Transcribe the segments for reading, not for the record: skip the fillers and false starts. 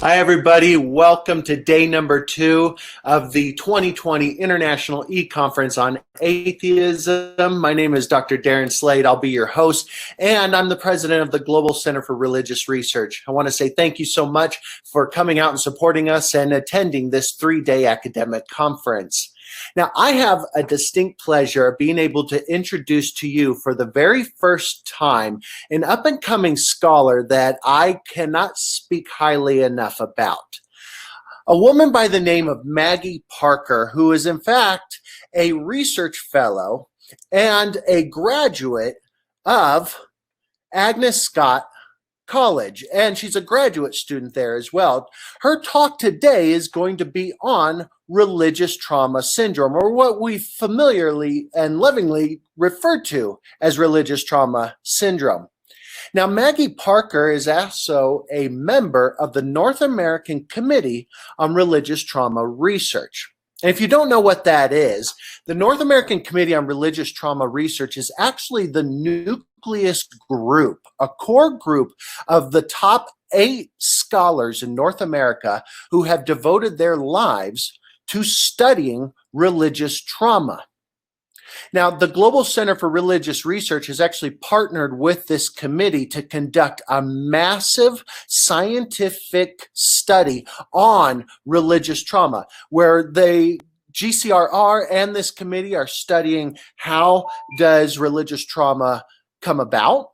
Hi, everybody. Welcome to day number 2 of the 2020 International eConference on Atheism. My name is Dr. Darren Slade. I'll be your host, and I'm the president of the Global Center for Religious Research. I want to say thank you so much for coming out and supporting us and attending this 3-day academic conference. Now, I have a distinct pleasure of being able to introduce to you for the very first time an up-and-coming scholar that I cannot speak highly enough about. A woman by the name of Maggie Parker, who is in fact a research fellow and a graduate of Agnes Scott College, and she's a graduate student there as well. Her talk today is going to be on religious trauma syndrome, or what we familiarly and lovingly refer to as religious trauma syndrome. Now, Maggie Parker is also a member of the North American Committee on Religious Trauma Research. And if you don't know what that is, the North American Committee on Religious Trauma Research is actually the nucleus group, a core group of the top 8 scholars in North America who have devoted their lives to studying religious trauma. Now, the Global Center for Religious Research has actually partnered with this committee to conduct a massive scientific study on religious trauma, where the GCRR and this committee are studying how does religious trauma come about.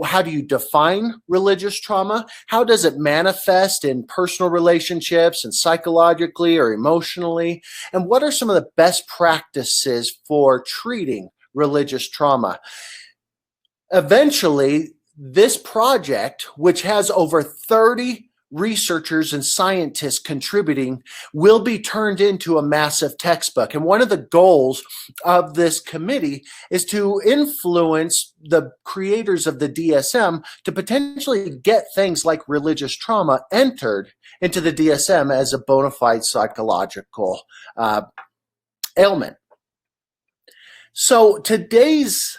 How do you define religious trauma? How does it manifest in personal relationships and psychologically or emotionally? And what are some of the best practices for treating religious trauma? Eventually, this project, which has over 30 researchers and scientists contributing, will be turned into a massive textbook. And one of the goals of this committee is to influence the creators of the DSM to potentially get things like religious trauma entered into the DSM as a bona fide psychological ailment. So today's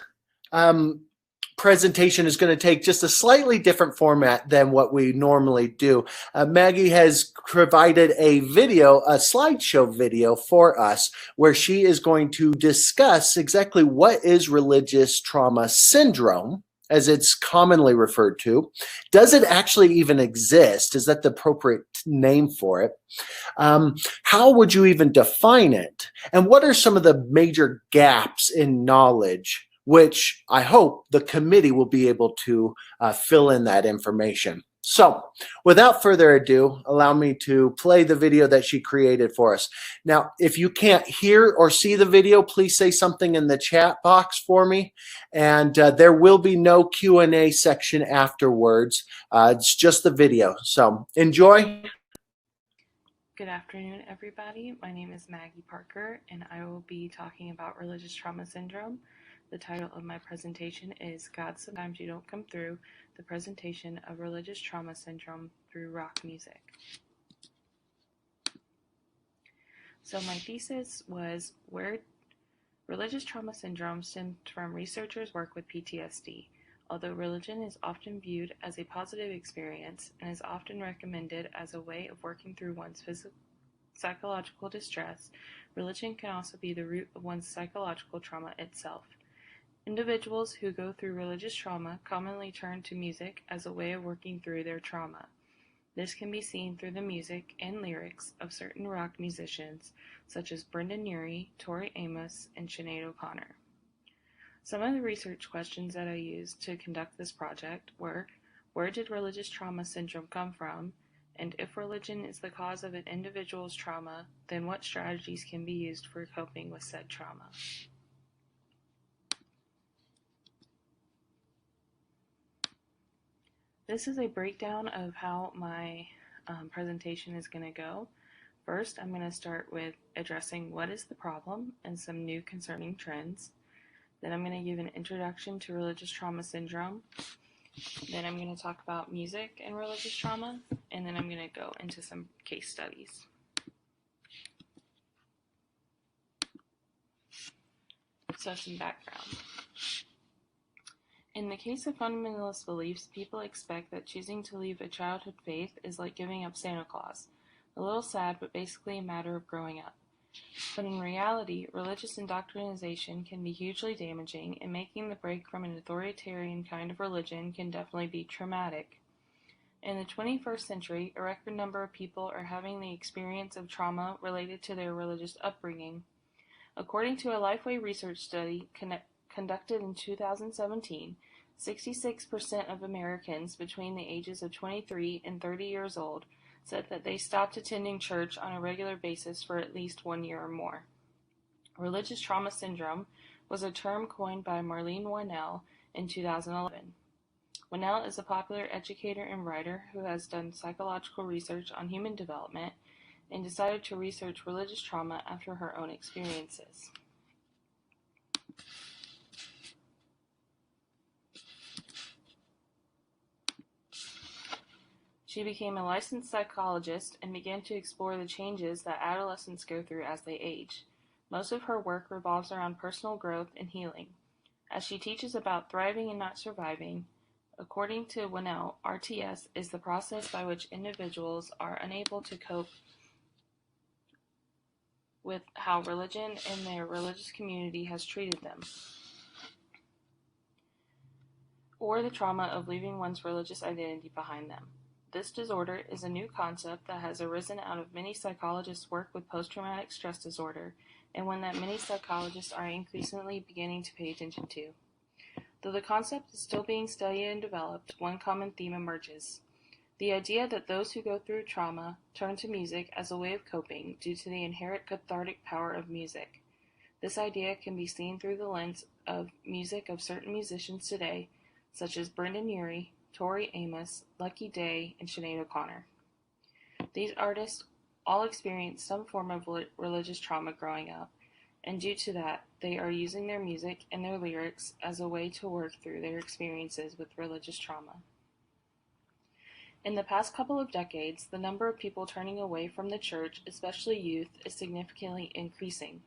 presentation is going to take just a slightly different format than what we normally do. Maggie has provided a video, a slideshow video for us, where she is going to discuss exactly what is religious trauma syndrome, as it's commonly referred to. Does it actually even exist? Is that the appropriate name for it? How would you even define it? And what are some of the major gaps in knowledge, which I hope the committee will be able to fill in that information. So without further ado, allow me to play the video that she created for us. Now, if you can't hear or see the video, please say something in the chat box for me. And there will be no Q&A section afterwards. It's just the video. So enjoy. Good afternoon, everybody. My name is Maggie Parker, and I will be talking about religious trauma syndrome. The title of my presentation is God, Sometimes You Don't Come Through, the presentation of religious trauma syndrome through rock music. So my thesis was where religious trauma syndrome stemmed from researchers' work with PTSD. Although religion is often viewed as a positive experience and is often recommended as a way of working through one's psychological distress, religion can also be the root of one's psychological trauma itself. Individuals who go through religious trauma commonly turn to music as a way of working through their trauma. This can be seen through the music and lyrics of certain rock musicians such as Brendan Urie, Tori Amos, and Sinead O'Connor. Some of the research questions that I used to conduct this project were, where did religious trauma syndrome come from? And if religion is the cause of an individual's trauma, then what strategies can be used for coping with said trauma? This is a breakdown of how my presentation is going to go. First, I'm going to start with addressing what is the problem and some new concerning trends. Then I'm going to give an introduction to religious trauma syndrome. Then I'm going to talk about music and religious trauma. And then I'm going to go into some case studies. So some background. In the case of fundamentalist beliefs, people expect that choosing to leave a childhood faith is like giving up Santa Claus. A little sad, but basically a matter of growing up. But in reality, religious indoctrination can be hugely damaging, and making the break from an authoritarian kind of religion can definitely be traumatic. In the 21st century, a record number of people are having the experience of trauma related to their religious upbringing. According to a Lifeway research study conducted in 2017, 66% of Americans between the ages of 23 and 30 years old said that they stopped attending church on a regular basis for at least 1 year or more. Religious trauma syndrome was a term coined by Marlene Winell in 2011. Winell is a popular educator and writer who has done psychological research on human development and decided to research religious trauma after her own experiences. She became a licensed psychologist and began to explore the changes that adolescents go through as they age. Most of her work revolves around personal growth and healing. As she teaches about thriving and not surviving, according to Winell, RTS is the process by which individuals are unable to cope with how religion and their religious community has treated them, or the trauma of leaving one's religious identity behind them. This disorder is a new concept that has arisen out of many psychologists' work with post-traumatic stress disorder, and one that many psychologists are increasingly beginning to pay attention to. Though the concept is still being studied and developed, one common theme emerges: the idea that those who go through trauma turn to music as a way of coping due to the inherent cathartic power of music. This idea can be seen through the lens of music of certain musicians today, such as Brendan Urie, Tori Amos, Lucky Day, and Sinead O'Connor. These artists all experienced some form of religious trauma growing up, and due to that, they are using their music and their lyrics as a way to work through their experiences with religious trauma. In the past couple of decades, the number of people turning away from the church, especially youth, is significantly increasing.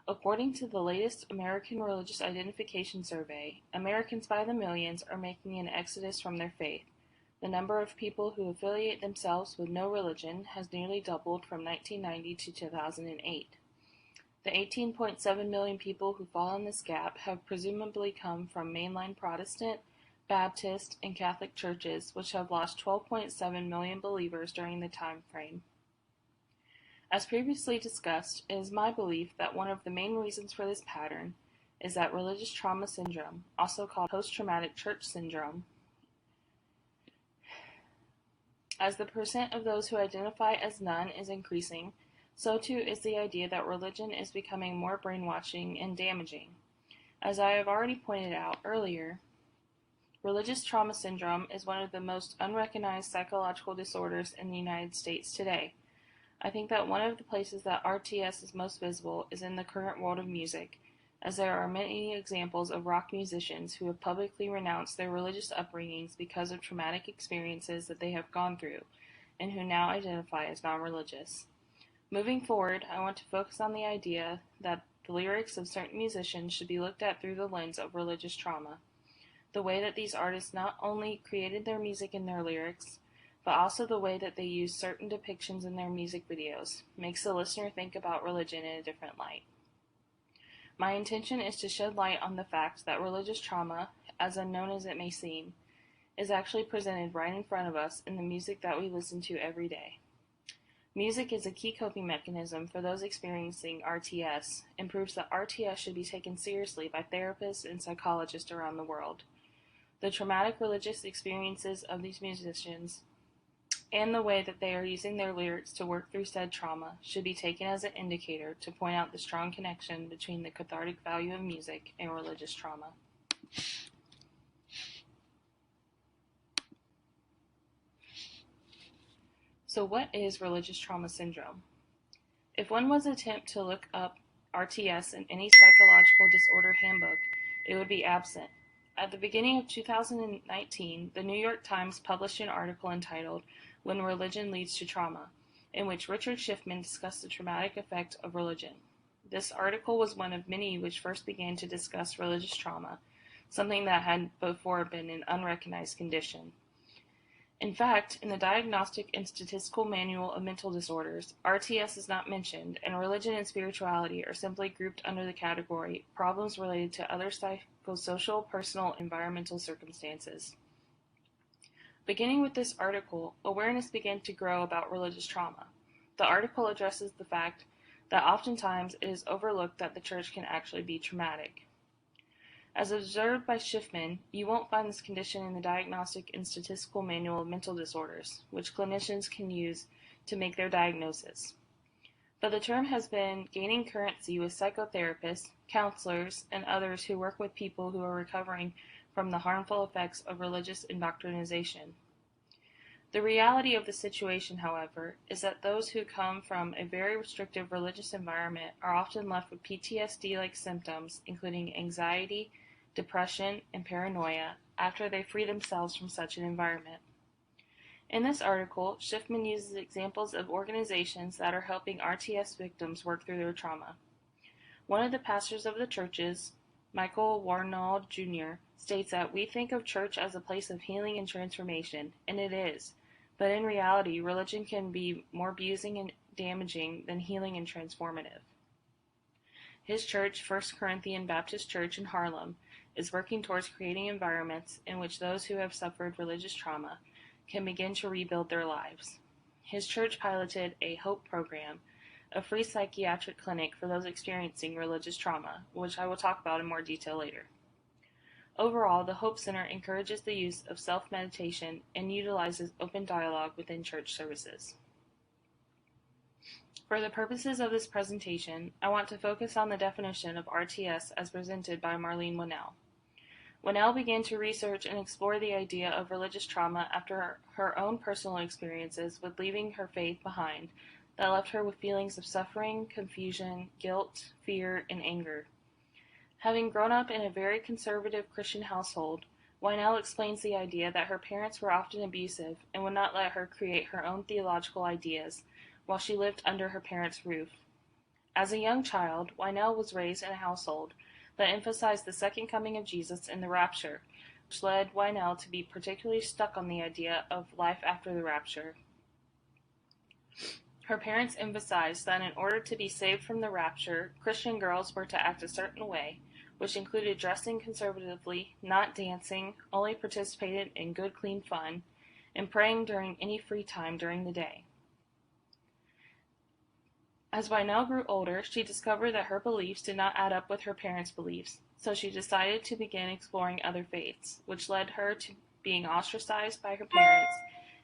According to the latest American Religious Identification Survey, Americans by the millions are making an exodus from their faith. The number of people who affiliate themselves with no religion has nearly doubled from 1990 to 2008. The 18.7 million people who fall in this gap have presumably come from mainline Protestant, Baptist, and Catholic churches, which have lost 12.7 million believers during the time frame. As previously discussed, it is my belief that one of the main reasons for this pattern is that religious trauma syndrome, also called post-traumatic church syndrome, as the percent of those who identify as none is increasing, so too is the idea that religion is becoming more brainwashing and damaging. As I have already pointed out earlier, religious trauma syndrome is one of the most unrecognized psychological disorders in the United States today. I think that one of the places that RTS is most visible is in the current world of music, as there are many examples of rock musicians who have publicly renounced their religious upbringings because of traumatic experiences that they have gone through, and who now identify as non-religious. Moving forward, I want to focus on the idea that the lyrics of certain musicians should be looked at through the lens of religious trauma. The way that these artists not only created their music and their lyrics, but also the way that they use certain depictions in their music videos makes the listener think about religion in a different light. My intention is to shed light on the fact that religious trauma, as unknown as it may seem, is actually presented right in front of us in the music that we listen to every day. Music is a key coping mechanism for those experiencing RTS, and proves that RTS should be taken seriously by therapists and psychologists around the world. The traumatic religious experiences of these musicians and the way that they are using their lyrics to work through said trauma should be taken as an indicator to point out the strong connection between the cathartic value of music and religious trauma. So what is religious trauma syndrome? If one was to attempt to look up RTS in any psychological disorder handbook, it would be absent. At the beginning of 2019, the New York Times published an article entitled "When Religion Leads to Trauma," in which Richard Schiffman discussed the traumatic effect of religion. This article was one of many which first began to discuss religious trauma, something that had before been an unrecognized condition. In fact, in the Diagnostic and Statistical Manual of Mental Disorders, RTS is not mentioned, and religion and spirituality are simply grouped under the category problems related to other psychosocial, personal, and environmental circumstances. Beginning with this article, awareness began to grow about religious trauma. The article addresses the fact that oftentimes it is overlooked that the church can actually be traumatic. As observed by Schiffman, you won't find this condition in the Diagnostic and Statistical Manual of Mental Disorders, which clinicians can use to make their diagnosis. But the term has been gaining currency with psychotherapists, counselors, and others who work with people who are recovering from the harmful effects of religious indoctrination. The reality of the situation, however, is that those who come from a very restrictive religious environment are often left with PTSD-like symptoms, including anxiety, depression, and paranoia, after they free themselves from such an environment. In this article, Schiffman uses examples of organizations that are helping RTS victims work through their trauma. One of the pastors of the churches, Michael Warnauld Jr., states that we think of church as a place of healing and transformation, and it is, but in reality, religion can be more abusing and damaging than healing and transformative. His church, First Corinthian Baptist Church in Harlem, is working towards creating environments in which those who have suffered religious trauma can begin to rebuild their lives. His church piloted a HOPE program, a free psychiatric clinic for those experiencing religious trauma, which I will talk about in more detail later. Overall, the Hope Center encourages the use of self-meditation and utilizes open dialogue within church services. For the purposes of this presentation, I want to focus on the definition of RTS as presented by Marlene Winnell. Winnell began to research and explore the idea of religious trauma after her own personal experiences with leaving her faith behind that left her with feelings of suffering, confusion, guilt, fear, and anger. Having grown up in a very conservative Christian household, Winnell explains the idea that her parents were often abusive and would not let her create her own theological ideas while she lived under her parents' roof. As a young child, Winnell was raised in a household that emphasized the second coming of Jesus and the rapture, which led Winnell to be particularly stuck on the idea of life after the rapture. Her parents emphasized that in order to be saved from the rapture, Christian girls were to act a certain way, which included dressing conservatively, not dancing, only participated in good, clean fun, and praying during any free time during the day. As Winnell grew older, she discovered that her beliefs did not add up with her parents' beliefs, so she decided to begin exploring other faiths, which led her to being ostracized by her parents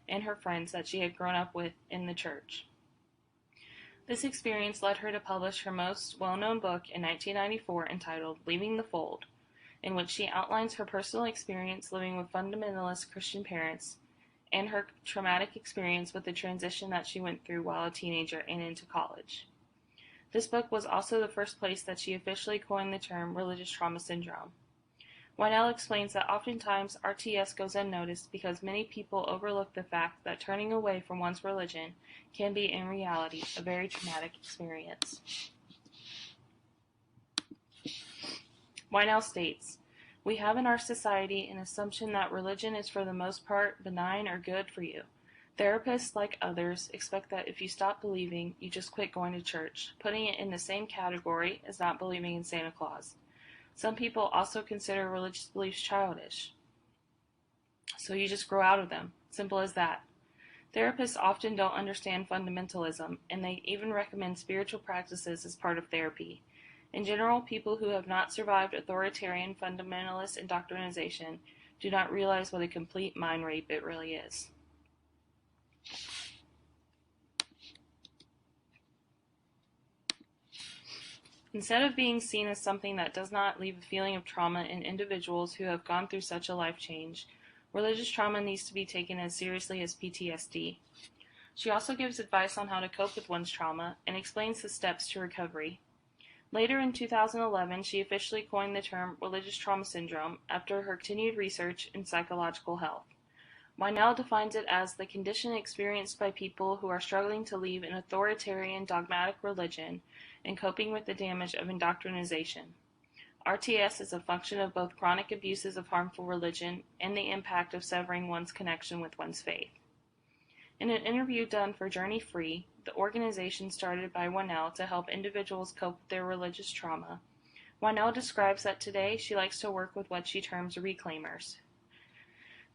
and her friends that she had grown up with in the church. This experience led her to publish her most well-known book in 1994 entitled Leaving the Fold, in which she outlines her personal experience living with fundamentalist Christian parents and her traumatic experience with the transition that she went through while a teenager and into college. This book was also the first place that she officially coined the term religious trauma syndrome. Winnell explains that oftentimes RTS goes unnoticed because many people overlook the fact that turning away from one's religion can be, in reality, a very traumatic experience. Winnell states, "We have in our society an assumption that religion is for the most part benign or good for you. Therapists, like others, expect that if you stop believing, you just quit going to church, putting it in the same category as not believing in Santa Claus. Some people also consider religious beliefs childish, so you just grow out of them. Simple as that. Therapists often don't understand fundamentalism, and they even recommend spiritual practices as part of therapy. In general, people who have not survived authoritarian fundamentalist indoctrination do not realize what a complete mind rape it really is." Instead of being seen as something that does not leave a feeling of trauma in individuals who have gone through such a life change, religious trauma needs to be taken as seriously as PTSD. She also gives advice on how to cope with one's trauma and explains the steps to recovery. Later in 2011, she officially coined the term religious trauma syndrome after her continued research in psychological health. Winnell defines it as the condition experienced by people who are struggling to leave an authoritarian, dogmatic religion and coping with the damage of indoctrination. RTS is a function of both chronic abuses of harmful religion and the impact of severing one's connection with one's faith. In an interview done for Journey Free, the organization started by Winnell to help individuals cope with their religious trauma, Winnell describes that today she likes to work with what she terms reclaimers.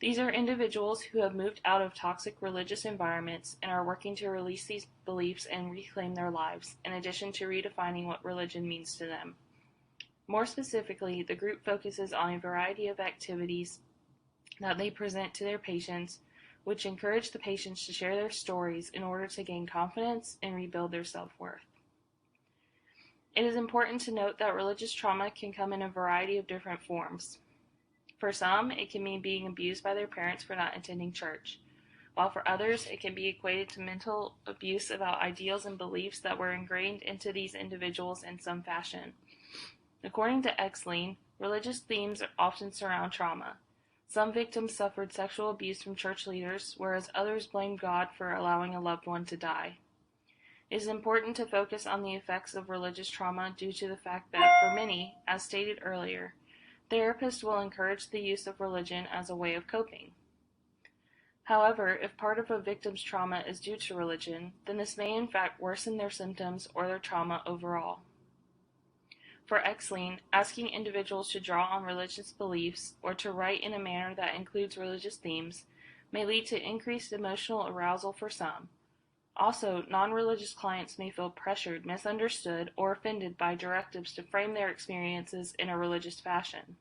These are individuals who have moved out of toxic religious environments and are working to release these beliefs and reclaim their lives, in addition to redefining what religion means to them. More specifically, the group focuses on a variety of activities that they present to their patients, which encourage the patients to share their stories in order to gain confidence and rebuild their self-worth. It is important to note that religious trauma can come in a variety of different forms. For some, it can mean being abused by their parents for not attending church, while for others, it can be equated to mental abuse about ideals and beliefs that were ingrained into these individuals in some fashion. According to Exline, religious themes often surround trauma. Some victims suffered sexual abuse from church leaders, whereas others blamed God for allowing a loved one to die. It is important to focus on the effects of religious trauma due to the fact that, for many, as stated earlier, therapists will encourage the use of religion as a way of coping. However, if part of a victim's trauma is due to religion, then this may in fact worsen their symptoms or their trauma overall. For Exline, asking individuals to draw on religious beliefs or to write in a manner that includes religious themes may lead to increased emotional arousal for some. Also, non-religious clients may feel pressured, misunderstood, or offended by directives to frame their experiences in a religious fashion.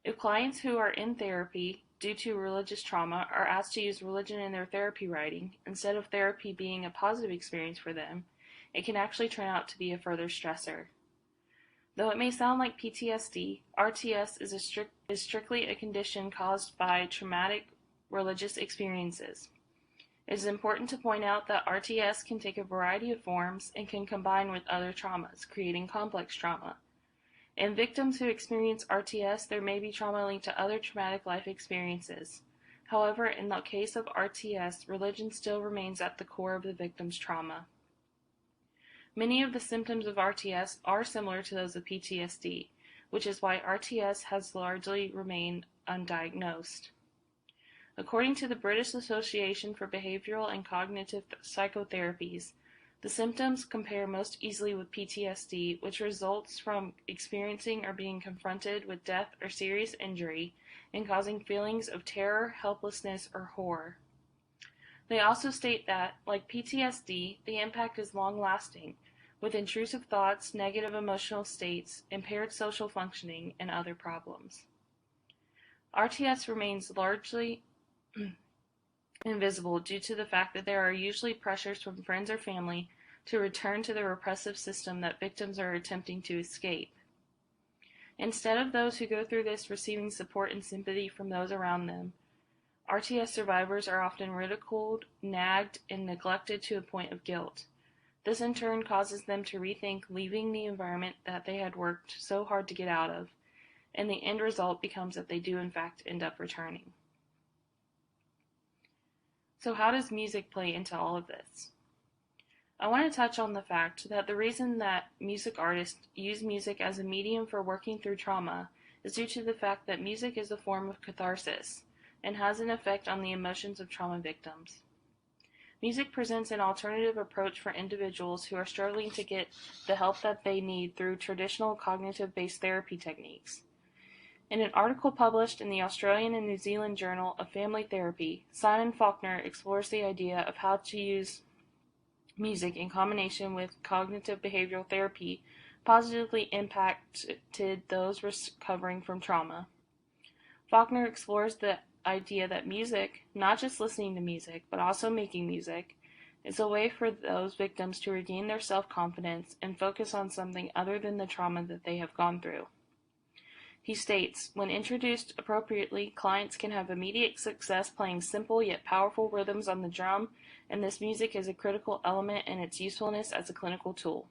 If clients who are in therapy due to religious trauma are asked to use religion in their therapy writing, instead of therapy being a positive experience for them, it can actually turn out to be a further stressor. Though it may sound like PTSD, RTS is strictly a condition caused by traumatic religious experiences. It is important to point out that RTS can take a variety of forms and can combine with other traumas, creating complex trauma. In victims who experience RTS, there may be trauma linked to other traumatic life experiences. However, in the case of RTS, religion still remains at the core of the victim's trauma. Many of the symptoms of RTS are similar to those of PTSD, which is why RTS has largely remained undiagnosed. According to the British Association for Behavioral and Cognitive Psychotherapies, the symptoms compare most easily with PTSD, which results from experiencing or being confronted with death or serious injury and causing feelings of terror, helplessness, or horror. They also state that, like PTSD, the impact is long-lasting, with intrusive thoughts, negative emotional states, impaired social functioning, and other problems. RTS remains largely invisible due to the fact that there are usually pressures from friends or family to return to the repressive system that victims are attempting to escape. Instead of those who go through this receiving support and sympathy from those around them, RTS survivors are often ridiculed, nagged, and neglected to a point of guilt. This in turn causes them to rethink leaving the environment that they had worked so hard to get out of, and the end result becomes that they do in fact end up returning. So how does music play into all of this? I want to touch on the fact that the reason that music artists use music as a medium for working through trauma is due to the fact that music is a form of catharsis and has an effect on the emotions of trauma victims. Music presents an alternative approach for individuals who are struggling to get the help that they need through traditional cognitive-based therapy techniques. In an article published in the Australian and New Zealand Journal of Family Therapy, Simon Faulkner explores the idea of how to use music in combination with cognitive behavioral therapy positively impacted those recovering from trauma. Faulkner explores the idea that music, not just listening to music, but also making music, is a way for those victims to regain their self-confidence and focus on something other than the trauma that they have gone through. He states, when introduced appropriately, clients can have immediate success playing simple yet powerful rhythms on the drum, and this music is a critical element in its usefulness as a clinical tool.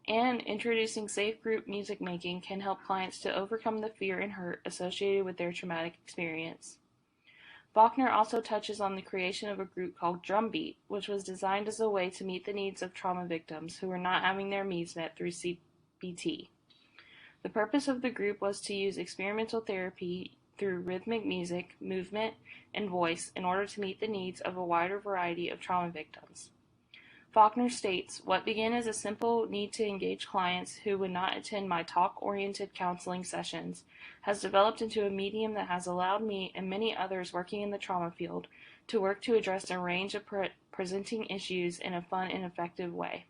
And introducing safe group music making can help clients to overcome the fear and hurt associated with their traumatic experience. Faulkner also touches on the creation of a group called Drumbeat, which was designed as a way to meet the needs of trauma victims who were not having their needs met through CBT. The purpose of the group was to use experimental therapy through rhythmic music, movement, and voice in order to meet the needs of a wider variety of trauma victims. Faulkner states, "What began as a simple need to engage clients who would not attend my talk-oriented counseling sessions has developed into a medium that has allowed me and many others working in the trauma field to work to address a range of presenting issues in a fun and effective way."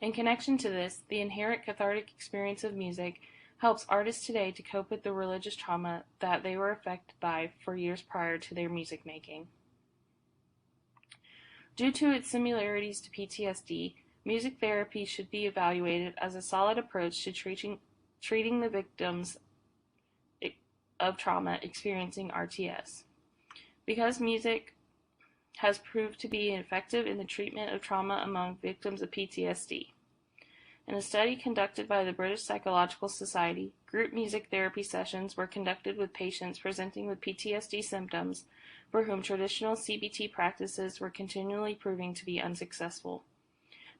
In connection to this, the inherent cathartic experience of music helps artists today to cope with the religious trauma that they were affected by for years prior to their music making. Due to its similarities to PTSD, music therapy should be evaluated as a solid approach to treating the victims of trauma experiencing RTS. Because music has proved to be effective in the treatment of trauma among victims of PTSD. In a study conducted by the British Psychological Society, group music therapy sessions were conducted with patients presenting with PTSD symptoms for whom traditional CBT practices were continually proving to be unsuccessful.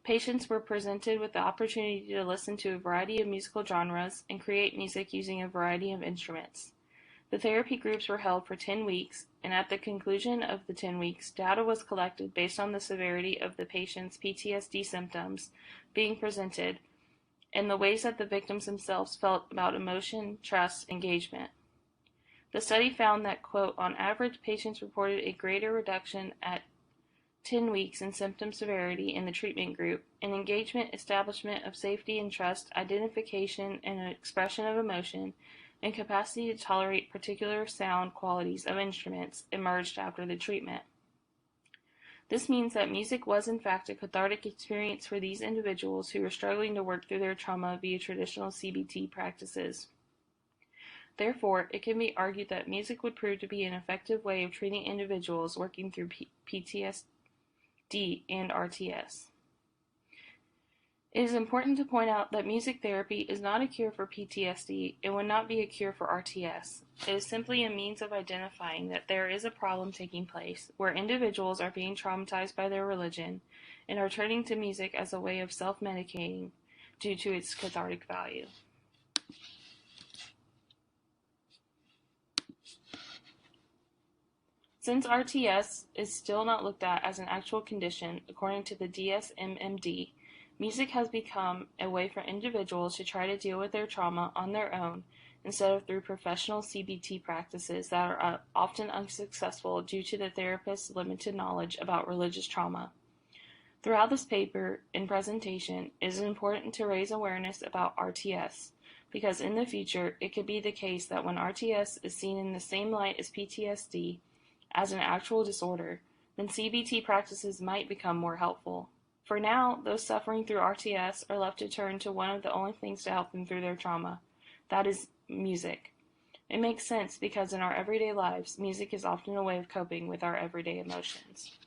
Patients were presented with the opportunity to listen to a variety of musical genres and create music using a variety of instruments. The therapy groups were held for 10 weeks, and at the conclusion of the 10 weeks, data was collected based on the severity of the patient's PTSD symptoms being presented and the ways that the victims themselves felt about emotion, trust, engagement. The study found that, quote, "On average, patients reported a greater reduction at 10 weeks in symptom severity in the treatment group, and engagement, establishment of safety and trust, identification and expression of emotion, and capacity to tolerate particular sound qualities of instruments emerged after the treatment." This means that music was in fact a cathartic experience for these individuals who were struggling to work through their trauma via traditional CBT practices. Therefore, it can be argued that music would prove to be an effective way of treating individuals working through PTSD and RTS. It is important to point out that music therapy is not a cure for PTSD and would not be a cure for RTS. It is simply a means of identifying that there is a problem taking place where individuals are being traumatized by their religion and are turning to music as a way of self-medicating due to its cathartic value. Since RTS is still not looked at as an actual condition, according to the DSM-MD, music has become a way for individuals to try to deal with their trauma on their own instead of through professional CBT practices that are often unsuccessful due to the therapist's limited knowledge about religious trauma. Throughout this paper and presentation, it is important to raise awareness about RTS, because in the future, it could be the case that when RTS is seen in the same light as PTSD, as an actual disorder, then CBT practices might become more helpful. For now, those suffering through RTS are left to turn to one of the only things to help them through their trauma. That is music. It makes sense because in our everyday lives, music is often a way of coping with our everyday emotions.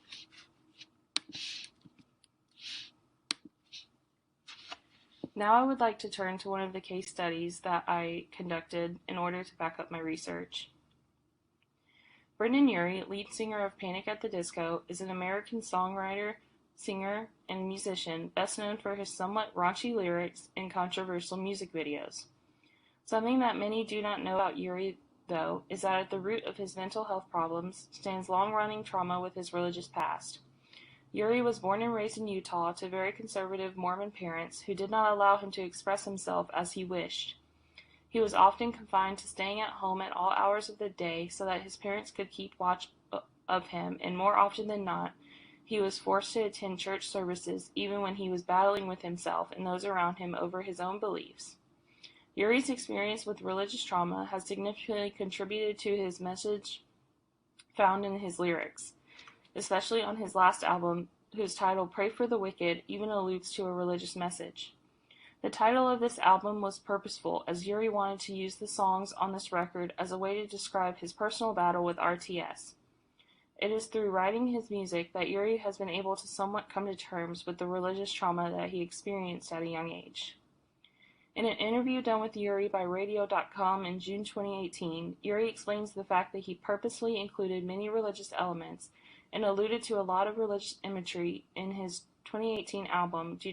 Now I would like to turn to one of the case studies that I conducted in order to back up my research. Brendan Urie, lead singer of Panic at the Disco, is an American songwriter, singer, and musician best known for his somewhat raunchy lyrics and controversial music videos. Something that many do not know about Urie, though, is that at the root of his mental health problems stands long-running trauma with his religious past. Urie was born and raised in Utah to very conservative Mormon parents who did not allow him to express himself as he wished. He was often confined to staying at home at all hours of the day so that his parents could keep watch of him, and more often than not, he was forced to attend church services even when he was battling with himself and those around him over his own beliefs. Urie's experience with religious trauma has significantly contributed to his message found in his lyrics, especially on his last album, whose title, Pray for the Wicked, even alludes to a religious message. The title of this album was purposeful, as Urie wanted to use the songs on this record as a way to describe his personal battle with RTS. It is through writing his music that Urie has been able to somewhat come to terms with the religious trauma that he experienced at a young age. In an interview done with Urie by Radio.com in June 2018, Urie explains the fact that he purposely included many religious elements and alluded to a lot of religious imagery in his 2018 album due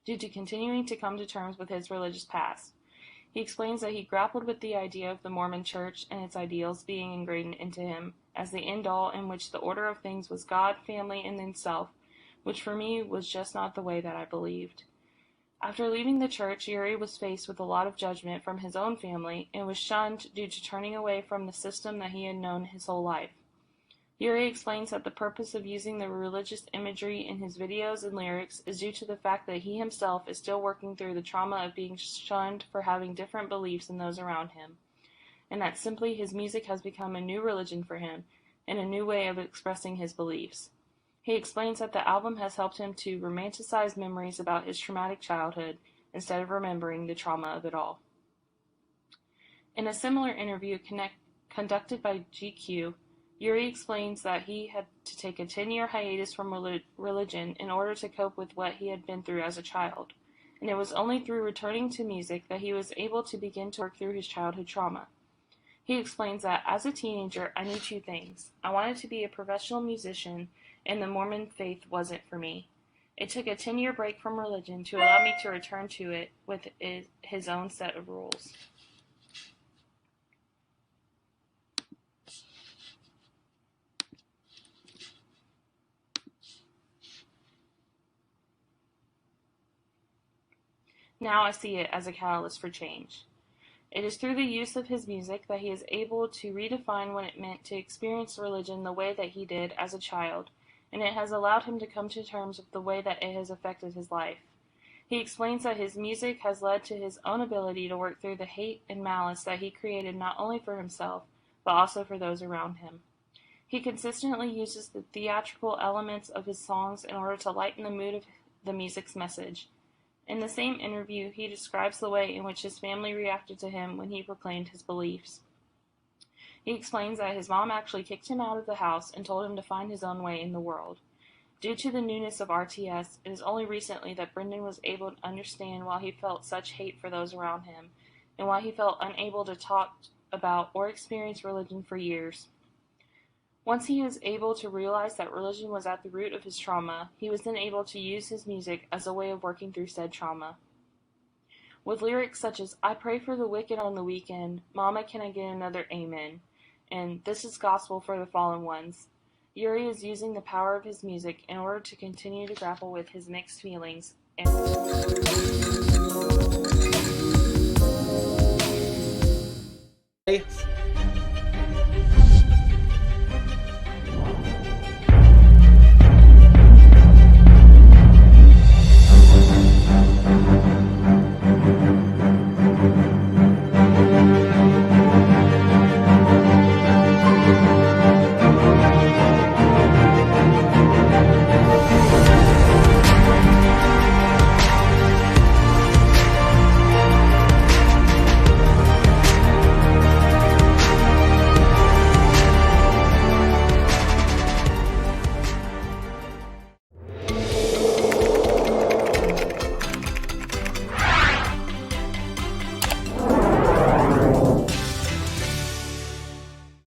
due to continuing to come to terms with his religious past. He explains that he grappled with the idea of the Mormon Church and its ideals being ingrained into him as the end-all, in which the order of things was God, family, and then self, which for me was just not the way that I believed. After leaving the church, Uri was faced with a lot of judgment from his own family and was shunned due to turning away from the system that he had known his whole life. Uri explains that the purpose of using the religious imagery in his videos and lyrics is due to the fact that he himself is still working through the trauma of being shunned for having different beliefs than those around him, and that simply his music has become a new religion for him and a new way of expressing his beliefs. He explains that the album has helped him to romanticize memories about his traumatic childhood instead of remembering the trauma of it all. In a similar interview conducted by GQ, Uri explains that he had to take a 10-year hiatus from religion in order to cope with what he had been through as a child, and it was only through returning to music that he was able to begin to work through his childhood trauma. He explains that, as a teenager, I knew two things. I wanted to be a professional musician, and the Mormon faith wasn't for me. It took a 10-year break from religion to allow me to return to it with his own set of rules. Now I see it as a catalyst for change. It is through the use of his music that he is able to redefine what it meant to experience religion the way that he did as a child, and it has allowed him to come to terms with the way that it has affected his life. He explains that his music has led to his own ability to work through the hate and malice that he created not only for himself, but also for those around him. He consistently uses the theatrical elements of his songs in order to lighten the mood of the music's message. In the same interview, he describes the way in which his family reacted to him when he proclaimed his beliefs. He explains that his mom actually kicked him out of the house and told him to find his own way in the world. Due to the newness of RTS, it is only recently that Brendan was able to understand why he felt such hate for those around him, and why he felt unable to talk about or experience religion for years. Once he was able to realize that religion was at the root of his trauma, he was then able to use his music as a way of working through said trauma. With lyrics such as, I pray for the wicked on the weekend, Mama, can I get another amen, and this is gospel for the fallen ones, Uri is using the power of his music in order to continue to grapple with his mixed feelings and